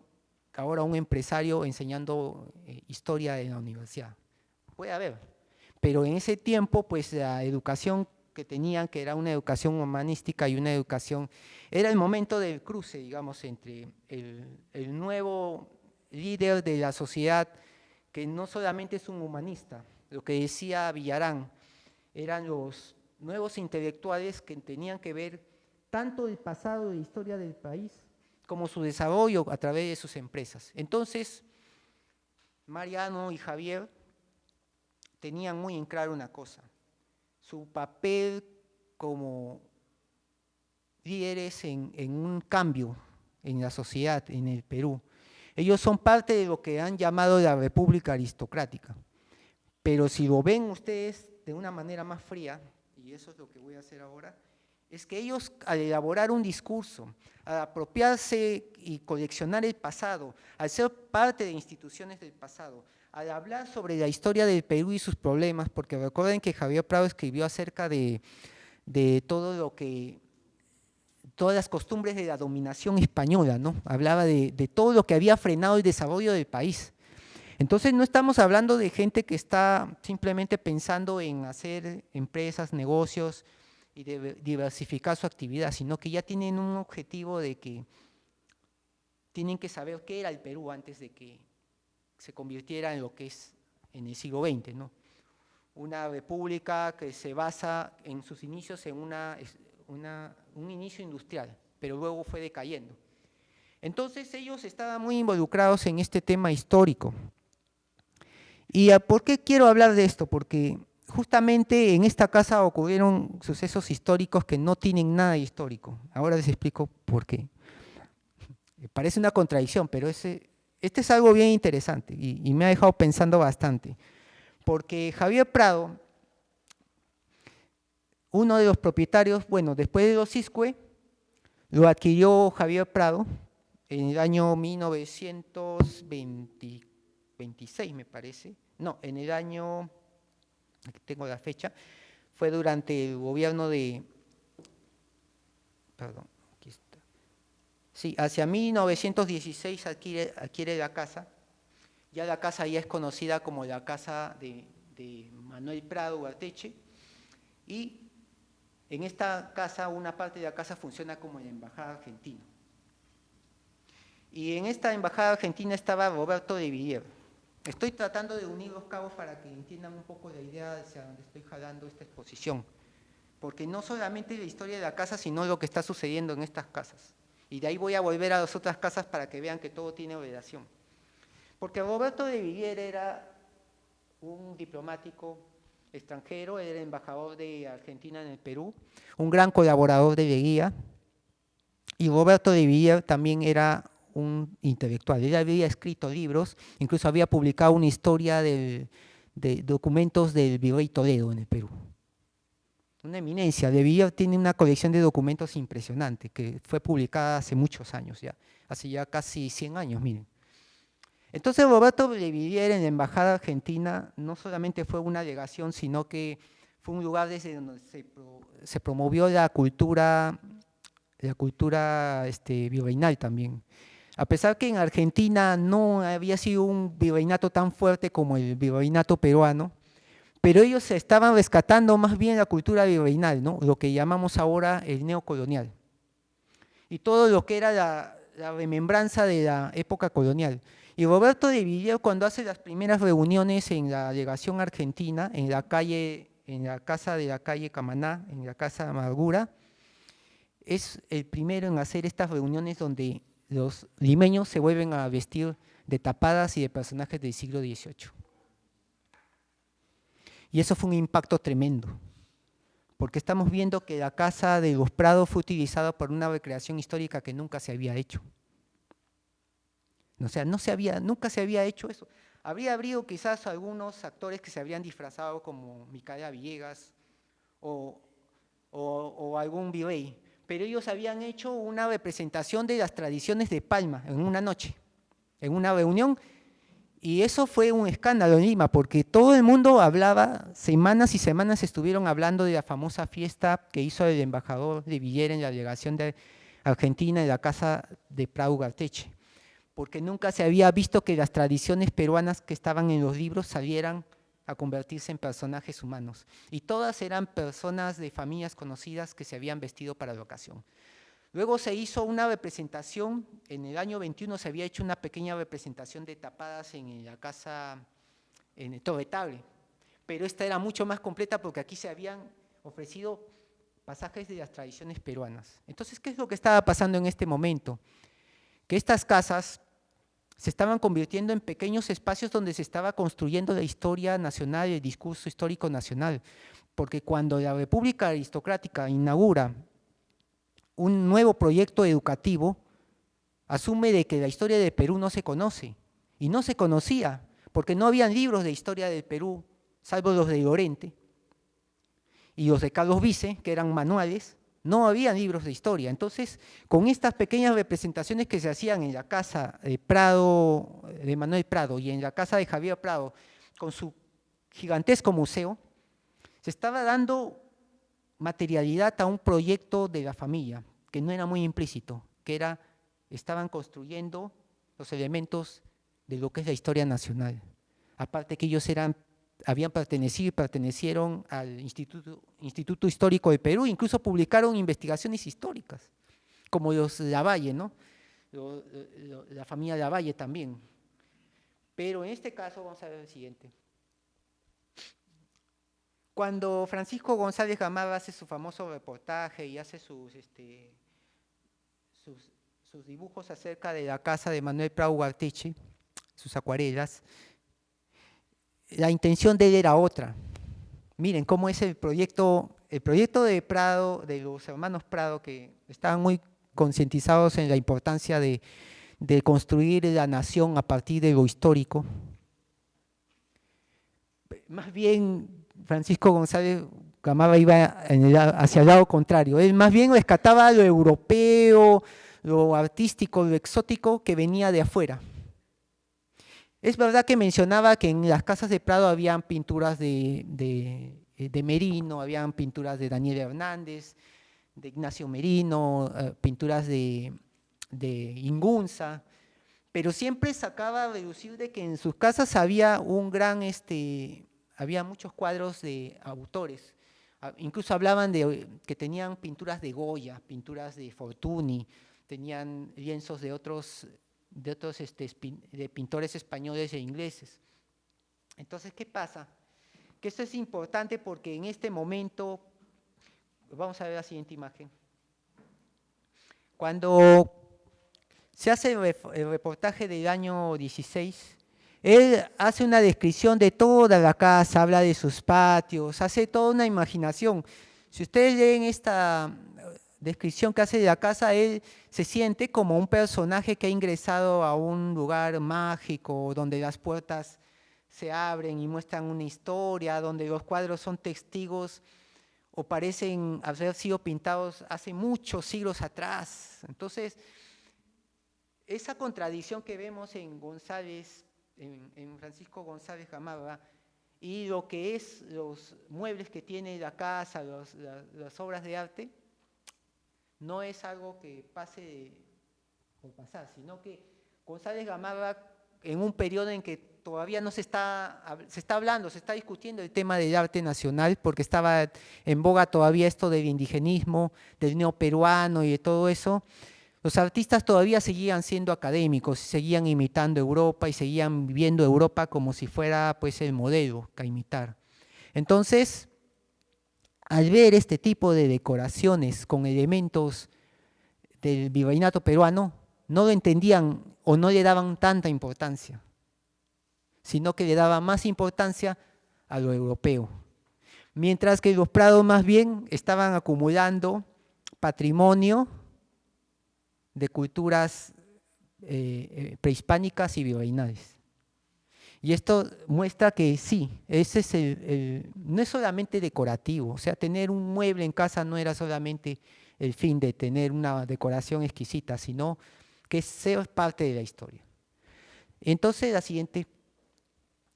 ahora un empresario enseñando historia en la universidad. Puede haber, pero en ese tiempo, pues la educación que tenían, que era una educación humanística y una educación, era el momento del cruce, digamos, entre el nuevo líder de la sociedad, que no solamente es un humanista, lo que decía Villarán, eran los nuevos intelectuales que tenían que ver tanto el pasado de la historia del país como su desarrollo a través de sus empresas. Entonces, Mariano y Javier tenían muy en claro una cosa, su papel como líderes en un cambio en la sociedad, en el Perú. Ellos son parte de lo que han llamado la República Aristocrática, pero si lo ven ustedes de una manera más fría, y eso es lo que voy a hacer ahora, es que ellos al elaborar un discurso, al apropiarse y coleccionar el pasado, al ser parte de instituciones del pasado, al hablar sobre la historia del Perú y sus problemas, porque recuerden que Javier Prado escribió acerca de todo lo que, todas las costumbres de la dominación española, ¿no? Hablaba de todo lo que había frenado el desarrollo del país. Entonces no estamos hablando de gente que está simplemente pensando en hacer empresas, negocios y de diversificar su actividad, sino que ya tienen un objetivo de que tienen que saber qué era el Perú antes de que se convirtiera en lo que es en el siglo XX, ¿no? Una república que se basa en sus inicios en un inicio industrial, pero luego fue decayendo. Entonces ellos estaban muy involucrados en este tema histórico. ¿Y por qué quiero hablar de esto? Porque justamente en esta casa ocurrieron sucesos históricos que no tienen nada histórico. Ahora les explico por qué. Parece una contradicción, pero este es algo bien interesante y me ha dejado pensando bastante. Porque Javier Prado, uno de los propietarios, bueno, después de los Iscue, lo adquirió Javier Prado en el año 1926, me parece. No, en el año, aquí tengo la fecha, fue durante el gobierno de, perdón, aquí está. Sí, hacia 1916 adquiere la casa. Ya la casa ya es conocida como la casa de Manuel Prado Ugarteche, y en esta casa, una parte de la casa funciona como la embajada argentina. Y en esta embajada argentina estaba Roberto de Villiers. Estoy tratando de unir los cabos para que entiendan un poco la idea hacia donde estoy jalando esta exposición, porque no solamente la historia de la casa, sino lo que está sucediendo en estas casas. Y de ahí voy a volver a las otras casas para que vean que todo tiene relación. Porque Roberto de Villiers era un diplomático extranjero, era embajador de Argentina en el Perú, un gran colaborador de Leguía, y Roberto de Villiers también era un intelectual. Él había escrito libros, incluso había publicado una historia de documentos del virrey Toledo en el Perú. Una eminencia. De Villiers tiene una colección de documentos impresionante que fue publicada hace muchos años ya, hace ya casi 100 años, miren. Entonces Roberto de Villiers en la embajada argentina no solamente fue una delegación, sino que fue un lugar desde donde se promovió la cultura virreinal también. A pesar que en Argentina no había sido un virreinato tan fuerte como el virreinato peruano, pero ellos se estaban rescatando más bien la cultura virreinal, ¿no? Lo que llamamos ahora el neocolonial. Y todo lo que era la remembranza de la época colonial. Y Roberto de Villiers, cuando hace las primeras reuniones en la delegación argentina, en la casa de la calle Camaná, en la casa Amargura, es el primero en hacer estas reuniones donde los limeños se vuelven a vestir de tapadas y de personajes del siglo XVIII. Y eso fue un impacto tremendo, porque estamos viendo que la casa de los Prados fue utilizada por una recreación histórica que nunca se había hecho. O sea, nunca se había hecho eso. Habría habido quizás algunos actores que se habrían disfrazado como Micaela Villegas o algún virrey, pero ellos habían hecho una representación de las tradiciones de Palma en una noche, en una reunión, y eso fue un escándalo en Lima, porque todo el mundo hablaba, semanas y semanas estuvieron hablando de la famosa fiesta que hizo el embajador de Villiers en la delegación de Argentina en la casa de Prado Ugarteche, porque nunca se había visto que las tradiciones peruanas que estaban en los libros salieran a convertirse en personajes humanos. Y todas eran personas de familias conocidas que se habían vestido para la ocasión. Luego se hizo una representación, en el año 21 se había hecho una pequeña representación de tapadas en la casa, en el Torretable, pero esta era mucho más completa porque aquí se habían ofrecido pasajes de las tradiciones peruanas. Entonces, ¿qué es lo que estaba pasando en este momento? Que estas casas se estaban convirtiendo en pequeños espacios donde se estaba construyendo la historia nacional, el discurso histórico nacional, porque cuando la República Aristocrática inaugura un nuevo proyecto educativo, asume de que la historia del Perú no se conoce, y no se conocía, porque no habían libros de historia del Perú, salvo los de Llorente, y los de Carlos Vice, que eran manuales. No había libros de historia. Entonces, con estas pequeñas representaciones que se hacían en la casa de Prado, de Manuel Prado, y en la casa de Javier Prado, con su gigantesco museo, se estaba dando materialidad a un proyecto de la familia, que no era muy implícito, que estaban construyendo los elementos de lo que es la historia nacional. Aparte que ellos habían pertenecido y pertenecieron al Instituto Histórico de Perú, incluso publicaron investigaciones históricas, como los Lavalle, ¿no? La familia Lavalle también. Pero en este caso, vamos a ver el siguiente. Cuando Francisco González Gamarra hace su famoso reportaje y hace sus dibujos acerca de la casa de Manuel Prado Ugarteche, sus acuarelas, la intención de él era otra. Miren cómo es el proyecto de Prado, de los hermanos Prado, que estaban muy concientizados en la importancia de construir la nación a partir de lo histórico. Más bien, Francisco González Gamarra iba hacia el lado contrario. Él más bien rescataba lo europeo, lo artístico, lo exótico que venía de afuera. Es verdad que mencionaba que en las casas de Prado habían pinturas de Merino, habían pinturas de Daniel Hernández, de Ignacio Merino, pinturas de Ingunza, pero siempre sacaba a relucir de que en sus casas había un gran, había muchos cuadros de autores. Incluso hablaban de que tenían pinturas de Goya, pinturas de Fortuny, tenían lienzos de otros de pintores españoles e ingleses. Entonces, ¿qué pasa? Que esto es importante porque en este momento, vamos a ver la siguiente imagen. Cuando se hace el reportaje del año 16, él hace una descripción de toda la casa, habla de sus patios, hace toda una imaginación. Si ustedes leen esta descripción que hace de la casa, él se siente como un personaje que ha ingresado a un lugar mágico, donde las puertas se abren y muestran una historia, donde los cuadros son testigos o parecen haber sido pintados hace muchos siglos atrás. Entonces, esa contradicción que vemos en González, en Francisco González Gamarra, y lo que es los muebles que tiene la casa, las obras de arte, no es algo que pase por pasar, sino que González Gamarra, en un periodo en que todavía no se está hablando, se está discutiendo el tema del arte nacional, porque estaba en boga todavía esto del indigenismo, del neoperuano y de todo eso, los artistas todavía seguían siendo académicos, seguían imitando Europa y seguían viendo Europa como si fuera pues el modelo a imitar. Entonces, al ver este tipo de decoraciones con elementos del virreinato peruano, no lo entendían o no le daban tanta importancia, sino que le daban más importancia a lo europeo. Mientras que los Prados más bien estaban acumulando patrimonio de culturas prehispánicas y virreinales. Y esto muestra que sí, ese es no es solamente decorativo, o sea, tener un mueble en casa no era solamente el fin de tener una decoración exquisita, sino que sea parte de la historia. Entonces, la siguiente,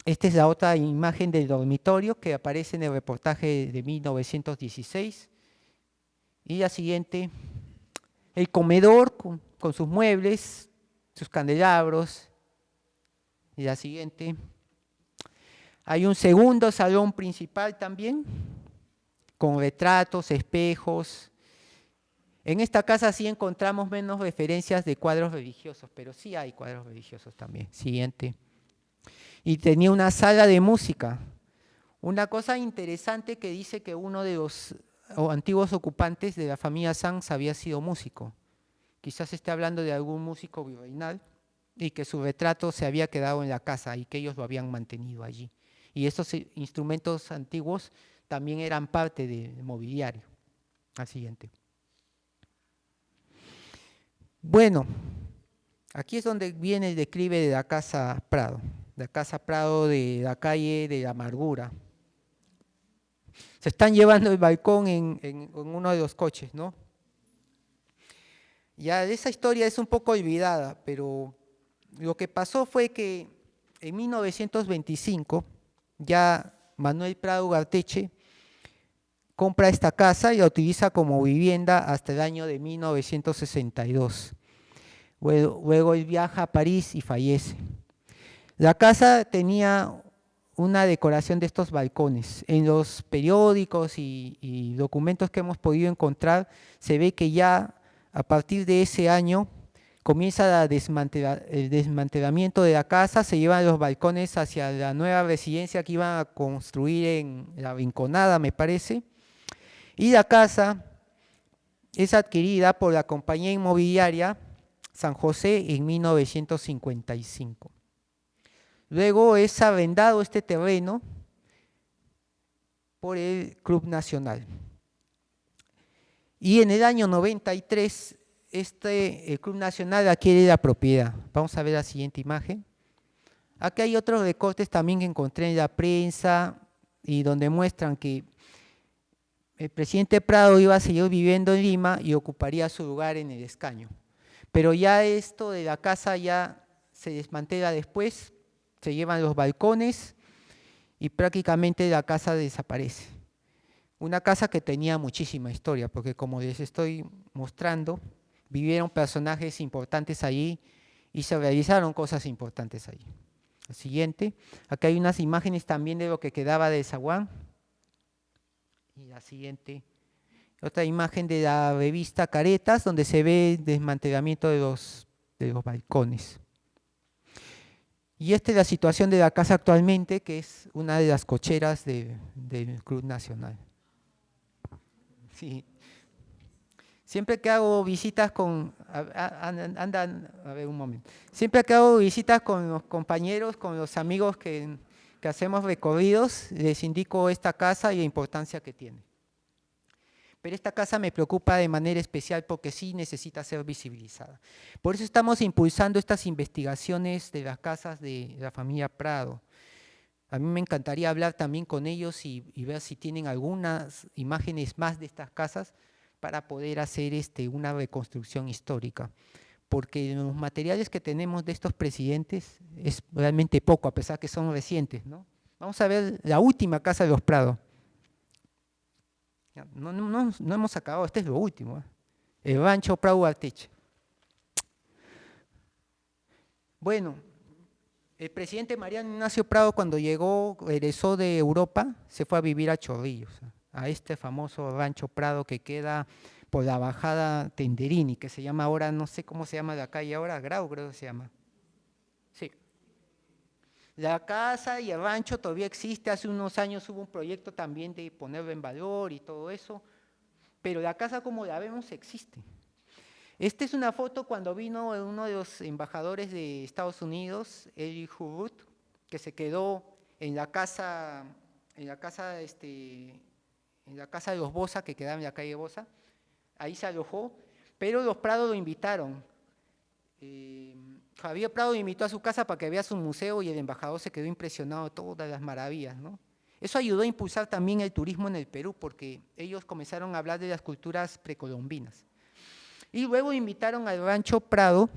esta es la otra imagen del dormitorio que aparece en el reportaje de 1916. Y la siguiente, el comedor con sus muebles, sus candelabros. Y la siguiente, hay un segundo salón principal también, con retratos, espejos. En esta casa sí encontramos menos referencias de cuadros religiosos, pero sí hay cuadros religiosos también. Siguiente. Y tenía una sala de música. Una cosa interesante que dice que uno de los antiguos ocupantes de la familia Sanz había sido músico. Quizás esté hablando de algún músico virreinal y que su retrato se había quedado en la casa y que ellos lo habían mantenido allí. Y estos instrumentos antiguos también eran parte del mobiliario. Al siguiente. Bueno, aquí es donde viene el declive de la Casa Prado, de la calle de la Amargura. Se están llevando el balcón en uno de los coches, ¿no? Ya esa historia es un poco olvidada, pero lo que pasó fue que en 1925 ya Manuel Prado Ugarteche compra esta casa y la utiliza como vivienda hasta el año de 1962. Luego él viaja a París y fallece. La casa tenía una decoración de estos balcones. En los periódicos y documentos que hemos podido encontrar, se ve que ya a partir de ese año comienza el desmantelamiento de la casa, se llevan los balcones hacia la nueva residencia que iban a construir en La Rinconada, me parece, y la casa es adquirida por la compañía inmobiliaria San José en 1955. Luego es arrendado este terreno por el Club Nacional. Y en el año 93 el Club Nacional adquiere la propiedad. Vamos a ver la siguiente imagen. Aquí hay otros recortes también que encontré en la prensa y donde muestran que el presidente Prado iba a seguir viviendo en Lima y ocuparía su lugar en el escaño. Pero ya esto de la casa ya se desmantela después, se llevan los balcones y prácticamente la casa desaparece. Una casa que tenía muchísima historia, porque como les estoy mostrando, vivieron personajes importantes allí y se realizaron cosas importantes allí. El siguiente, acá hay unas imágenes también de lo que quedaba de zaguán. Y la siguiente, otra imagen de la revista Caretas, donde se ve el desmantelamiento de los balcones. Y esta es la situación de la casa actualmente, que es una de las cocheras del Club Nacional. Sí. Siempre que hago visitas con, a ver un momento, siempre que hago visitas con los compañeros, con los amigos que hacemos recorridos, les indico esta casa y la importancia que tiene. Pero esta casa me preocupa de manera especial porque sí necesita ser visibilizada. Por eso estamos impulsando estas investigaciones de las casas de la familia Prado. A mí me encantaría hablar también con ellos y ver si tienen algunas imágenes más de estas casas para poder hacer una reconstrucción histórica. Porque los materiales que tenemos de estos presidentes es realmente poco, a pesar que son recientes, ¿no? Vamos a ver la última casa de los Prado. No hemos acabado, este es lo último, ¿eh? El rancho Prado Arteche. Bueno, el presidente Mariano Ignacio Prado cuando llegó, regresó de Europa, se fue a vivir a Chorrillos, a este famoso rancho Prado que queda por la bajada Tenderini, que se llama ahora, no sé cómo se llama la calle ahora, Grau creo que se llama. Sí. La casa y el rancho todavía existe, hace unos años hubo un proyecto también de ponerlo en valor y todo eso, pero la casa como la vemos existe. Esta es una foto cuando vino uno de los embajadores de Estados Unidos, Eric Hurut, que se quedó en la casa de los Bosa, que quedaba en la calle Bosa, ahí se alojó, pero los Prado lo invitaron. Javier Prado lo invitó a su casa para que vea su museo y el embajador se quedó impresionado de todas las maravillas, ¿no? Eso ayudó a impulsar también el turismo en el Perú, porque ellos comenzaron a hablar de las culturas precolombinas. Y luego invitaron al rancho Prado,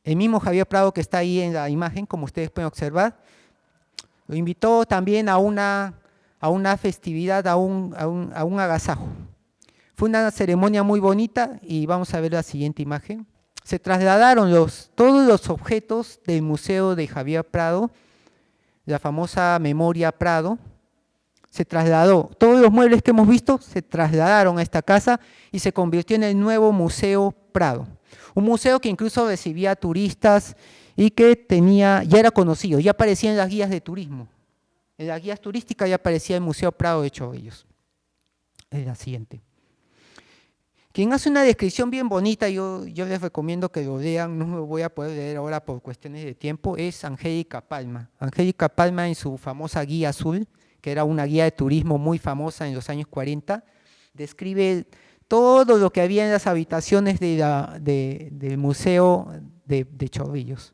el mismo Javier Prado que está ahí en la imagen, como ustedes pueden observar, lo invitó también a una festividad, a un agasajo. Fue una ceremonia muy bonita y vamos a ver la siguiente imagen. Se trasladaron todos los objetos del museo de Javier Prado, la famosa Memoria Prado, se trasladó, todos los muebles que hemos visto se trasladaron a esta casa y se convirtió en el nuevo Museo Prado. Un museo que incluso recibía turistas y que ya era conocido, ya aparecía en las guías de turismo. En las guías turísticas ya aparecía el Museo Prado de Chorrillos. Es la siguiente. Quien hace una descripción bien bonita, yo les recomiendo que lo lean, no lo voy a poder leer ahora por cuestiones de tiempo, es Angélica Palma. Angélica Palma en su famosa guía azul, que era una guía de turismo muy famosa en los años 40, describe todo lo que había en las habitaciones del Museo de Chorrillos.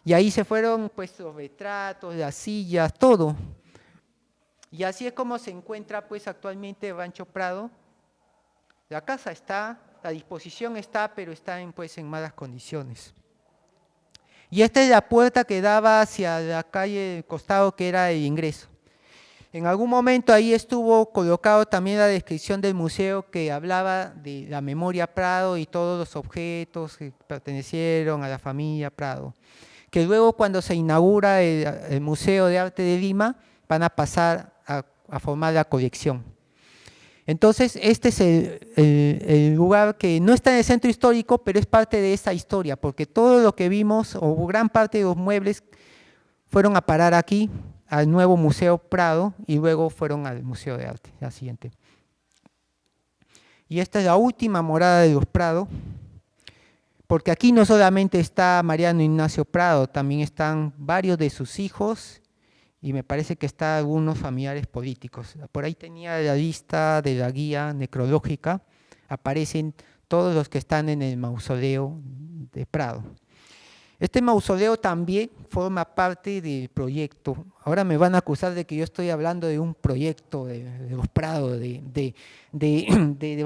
Y ahí se fueron pues los retratos, las sillas, todo. Y así es como se encuentra pues actualmente Rancho Prado. La casa está, la disposición está, pero está en malas condiciones. Y esta es la puerta que daba hacia la calle del costado, que era el ingreso. En algún momento ahí estuvo colocado también la descripción del museo que hablaba de la Memoria Prado y todos los objetos que pertenecieron a la familia Prado, que luego cuando se inaugura el Museo de Arte de Lima van a pasar a formar la colección. Entonces, este es el lugar que no está en el centro histórico, pero es parte de esa historia, porque todo lo que vimos, o gran parte de los muebles, fueron a parar aquí, al nuevo Museo Prado, y luego fueron al Museo de Arte, la siguiente. Y esta es la última morada de los Prado, porque aquí no solamente está Mariano Ignacio Prado, también están varios de sus hijos, y me parece que están algunos familiares políticos. Por ahí tenía la lista de la guía necrológica, aparecen todos los que están en el mausoleo de Prado. Este mausoleo también forma parte del proyecto. Ahora me van a acusar de que yo estoy hablando de un proyecto de los Prado, de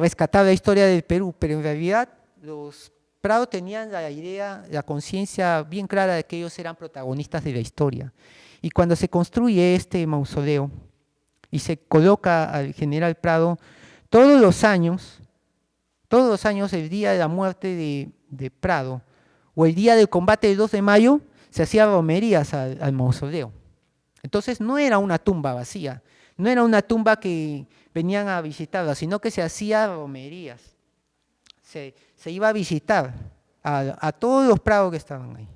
rescatar la historia del Perú, pero en realidad los Prado tenían la idea, la conciencia bien clara de que ellos eran protagonistas de la historia. Y cuando se construye este mausoleo y se coloca al general Prado, todos los años, el día de la muerte de Prado, o el día del combate del 2 de mayo, se hacían romerías al mausoleo. Entonces no era una tumba vacía, no era una tumba que venían a visitarla, sino que se hacían romerías. Se iba a visitar a todos los Prados que estaban ahí.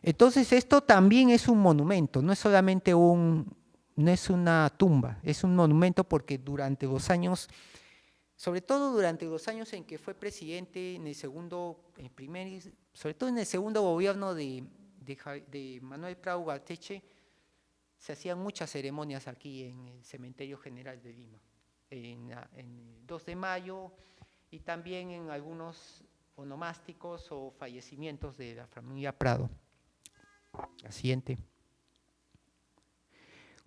Entonces esto también es un monumento, no es solamente no es una tumba, es un monumento porque durante los años, sobre todo durante los años en que fue presidente, sobre todo en el segundo gobierno de Manuel Prado Ugarteche, se hacían muchas ceremonias aquí en el Cementerio General de Lima, en el 2 de mayo y también en algunos onomásticos o fallecimientos de la familia Prado. La siguiente.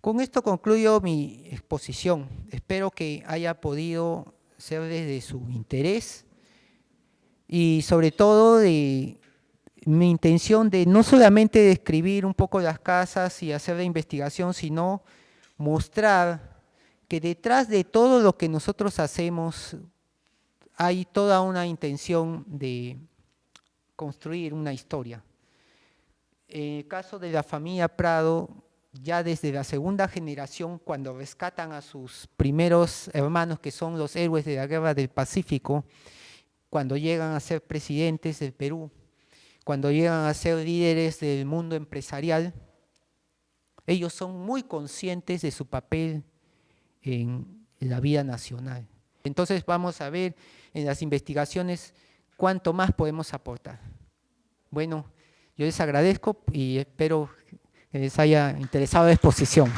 Con esto concluyo mi exposición. Espero que haya podido ser desde su interés y sobre todo de mi intención de no solamente describir un poco las casas y hacer la investigación, sino mostrar que detrás de todo lo que nosotros hacemos hay toda una intención de construir una historia. En el caso de la familia Prado, ya desde la segunda generación, cuando rescatan a sus primeros hermanos, que son los héroes de la Guerra del Pacífico, cuando llegan a ser presidentes del Perú, cuando llegan a ser líderes del mundo empresarial, ellos son muy conscientes de su papel en la vida nacional. Entonces vamos a ver en las investigaciones cuánto más podemos aportar. Bueno, yo les agradezco y espero que les haya interesado la exposición.